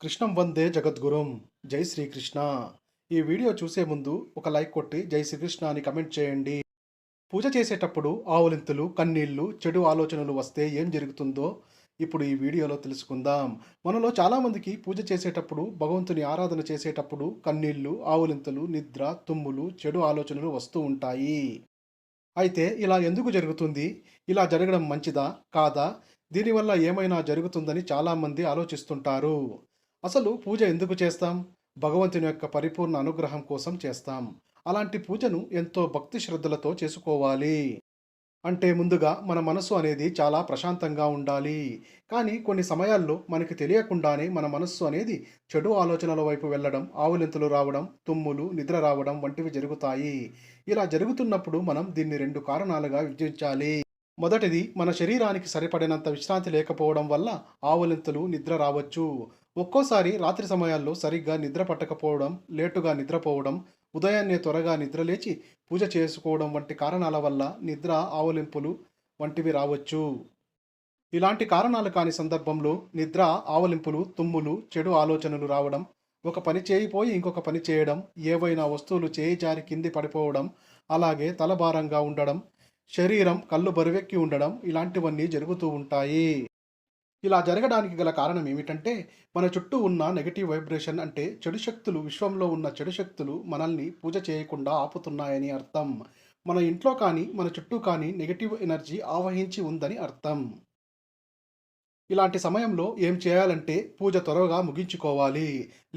కృష్ణం వందే జగద్గురుం. జై శ్రీకృష్ణ. ఈ వీడియో చూసే ముందు ఒక లైక్ కొట్టి జై శ్రీకృష్ణ అని కమెంట్ చేయండి. పూజ చేసేటప్పుడు ఆవులింతలు, కన్నీళ్లు, చెడు ఆలోచనలు వస్తే ఏం జరుగుతుందో ఇప్పుడు ఈ వీడియోలో తెలుసుకుందాం. మనలో చాలామందికి పూజ చేసేటప్పుడు, భగవంతుని ఆరాధన చేసేటప్పుడు కన్నీళ్లు, ఆవులింతలు, నిద్ర, తుమ్ములు, చెడు ఆలోచనలు వస్తూ ఉంటాయి. అయితే ఇలా ఎందుకు జరుగుతుంది? ఇలా జరగడం మంచిదా? కాదా? దీనివల్ల ఏమైనా జరుగుతుందని చాలామంది ఆలోచిస్తుంటారు. అసలు పూజ ఎందుకు చేస్తాం? భగవంతుని యొక్క పరిపూర్ణ అనుగ్రహం కోసం చేస్తాం. అలాంటి పూజను ఎంతో భక్తి శ్రద్ధలతో చేసుకోవాలి. అంటే ముందుగా మన మనస్సు అనేది చాలా ప్రశాంతంగా ఉండాలి. కానీ కొన్ని సమయాల్లో మనకి తెలియకుండానే మన మనస్సు అనేది చెడు ఆలోచనల వైపు వెళ్ళడం, ఆవులింతలు రావడం, తుమ్ములు, నిద్ర రావడం వంటివి జరుగుతాయి. ఇలా జరుగుతున్నప్పుడు మనం దీన్ని 2 కారణాలుగా విభజించాలి. మొదటిది, మన శరీరానికి సరిపడినంత విశ్రాంతి లేకపోవడం వల్ల ఆవులింతలు, నిద్ర రావచ్చు. ఒక్కోసారి రాత్రి సమయాల్లో సరిగ్గా నిద్ర పట్టకపోవడం, లేటుగా నిద్రపోవడం, ఉదయాన్నే త్వరగా నిద్రలేచి పూజ చేసుకోవడం వంటి కారణాల వల్ల నిద్ర, ఆవలింపులు వంటివి రావచ్చు. ఇలాంటి కారణాలు కాని సందర్భంలో నిద్ర, ఆవలింపులు, తుమ్ములు, చెడు ఆలోచనలు రావడం, ఒక పని చేయిపోయి ఇంకొక పని చేయడం, ఏవైనా వస్తువులు చేయి జారి కింది పడిపోవడం, అలాగే తలభారంగా ఉండడం, శరీరం, కళ్ళు బరువెక్కి ఉండడం ఇలాంటివన్నీ జరుగుతూ ఉంటాయి. ఇలా జరగడానికి గల కారణం ఏమిటంటే, మన చుట్టూ ఉన్న నెగెటివ్ వైబ్రేషన్ అంటే చెడు శక్తులు, విశ్వంలో ఉన్న చెడు శక్తులు మనల్ని పూజ చేయకుండా ఆపుతున్నాయని అర్థం. మన ఇంట్లో కానీ, మన చుట్టూ కానీ నెగెటివ్ ఎనర్జీ ఆవహించి ఉందని అర్థం. ఇలాంటి సమయంలో ఏం చేయాలంటే పూజ త్వరగా ముగించుకోవాలి.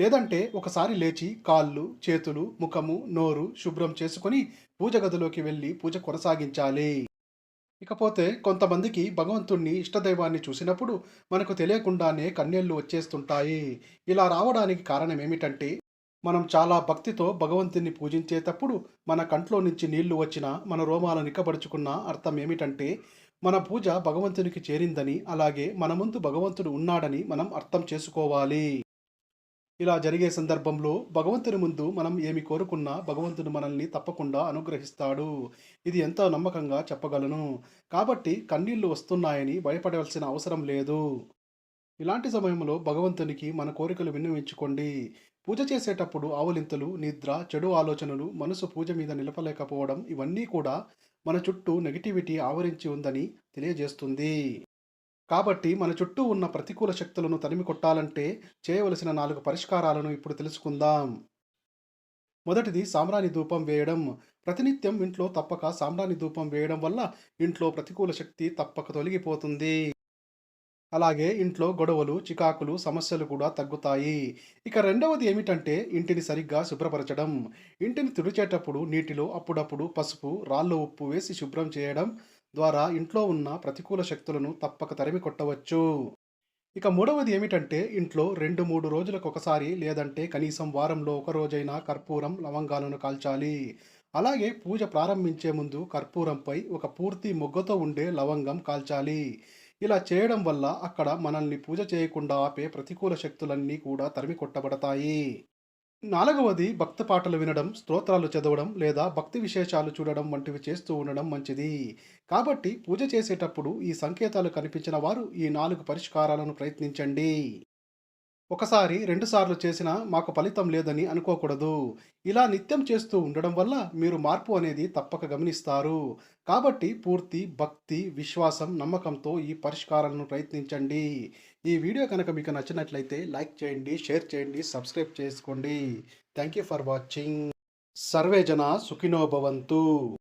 లేదంటే ఒకసారి లేచి కాళ్ళు, చేతులు, ముఖము, నోరు శుభ్రం చేసుకొని పూజ గదిలోకి వెళ్ళి పూజ కొనసాగించాలి. ఇకపోతే కొంతమందికి భగవంతుణ్ణి, ఇష్టదైవాన్ని చూసినప్పుడు మనకు తెలియకుండానే కన్నీళ్లు వచ్చేస్తుంటాయి. ఇలా రావడానికి కారణం ఏమిటంటే, మనం చాలా భక్తితో భగవంతుని పూజించేటప్పుడు మన కంట్లో నుంచి నీళ్లు వచ్చినా, మన రోమాలు నిక్కబడుచుకున్న అర్థం ఏమిటంటే, మన పూజ భగవంతునికి చేరిందని, అలాగే మన ముందు భగవంతుడు ఉన్నాడని మనం అర్థం చేసుకోవాలి. ఇలా జరిగే సందర్భంలో భగవంతుని ముందు మనం ఏమి కోరుకున్నా భగవంతుడు మనల్ని తప్పకుండా అనుగ్రహిస్తాడు. ఇది ఎంతో నమ్మకంగా చెప్పగలను. కాబట్టి కన్నీళ్లు వస్తున్నాయని భయపడవలసిన అవసరం లేదు. ఇలాంటి సమయంలో భగవంతునికి మన కోరికలు విన్నవించుకోండి. పూజ చేసేటప్పుడు ఆవులింతలు, నిద్ర, చెడు ఆలోచనలు, మనసు పూజ మీద నిలపలేకపోవడం ఇవన్నీ కూడా మన చుట్టూ నెగటివిటీ ఆవరించి ఉందని తెలియజేస్తుంది. కాబట్టి మన చుట్టూ ఉన్న ప్రతికూల శక్తులను తరిమి కొట్టాలంటే చేయవలసిన 4 పరిష్కారాలను ఇప్పుడు తెలుసుకుందాం. మొదటిది, సాంబ్రాణి ధూపం వేయడం. ప్రతినిత్యం ఇంట్లో తప్పక సాంబ్రాణి ధూపం వేయడం వల్ల ఇంట్లో ప్రతికూల శక్తి తప్పక తొలగిపోతుంది. అలాగే ఇంట్లో గొడవలు, చికాకులు, సమస్యలు కూడా తగ్గుతాయి. ఇక రెండవది ఏమిటంటే ఇంటిని సరిగ్గా శుభ్రపరచడం. ఇంటిని తుడిచేటప్పుడు నీటిలో అప్పుడప్పుడు పసుపు, రాళ్ళు ఉప్పు వేసి శుభ్రం చేయడం ద్వారా ఇంట్లో ఉన్న ప్రతికూల శక్తులను తప్పక తరిమి కొట్టవచ్చు. ఇక మూడవది ఏమిటంటే ఇంట్లో 2-3 రోజులకు ఒకసారి లేదంటే కనీసం వారంలో ఒక రోజైనా కర్పూరం, లవంగాలను కాల్చాలి. అలాగే పూజ ప్రారంభించే ముందు కర్పూరంపై ఒక పూర్తి మొగ్గతో ఉండే లవంగం కాల్చాలి. ఇలా చేయడం వల్ల అక్కడ మనల్ని పూజ చేయకుండా ఆపే ప్రతికూల శక్తులన్నీ కూడా తరిమి కొట్టబడతాయి. నాలుగవది, భక్తి పాటలు వినడం, స్తోత్రాలు చదవడం లేదా భక్తి విశేషాలు చూడడం వంటివి చేస్తూ ఉండడం మంచిది. కాబట్టి పూజ చేసేటప్పుడు ఈ సంకేతాలు కనిపించిన వారు ఈ 4 పరిష్కారాలను ప్రయత్నించండి. ఒకసారి, 2 సార్లు చేసినా మాకు ఫలితం లేదని అనుకోకూడదు. ఇలా నిత్యం చేస్తూ ఉండడం వల్ల మీరు మార్పు అనేది తప్పక గమనిస్తారు. కాబట్టి పూర్తి భక్తి, విశ్వాసం, నమ్మకంతో ఈ పరిష్కారాలను ప్రయత్నించండి. ఈ వీడియో కనుక మీకు నచ్చినట్లయితే లైక్ చేయండి, షేర్ చేయండి, సబ్స్క్రైబ్ చేసుకోండి. Thank you for watching. Survey జన సుఖినో భవంతు.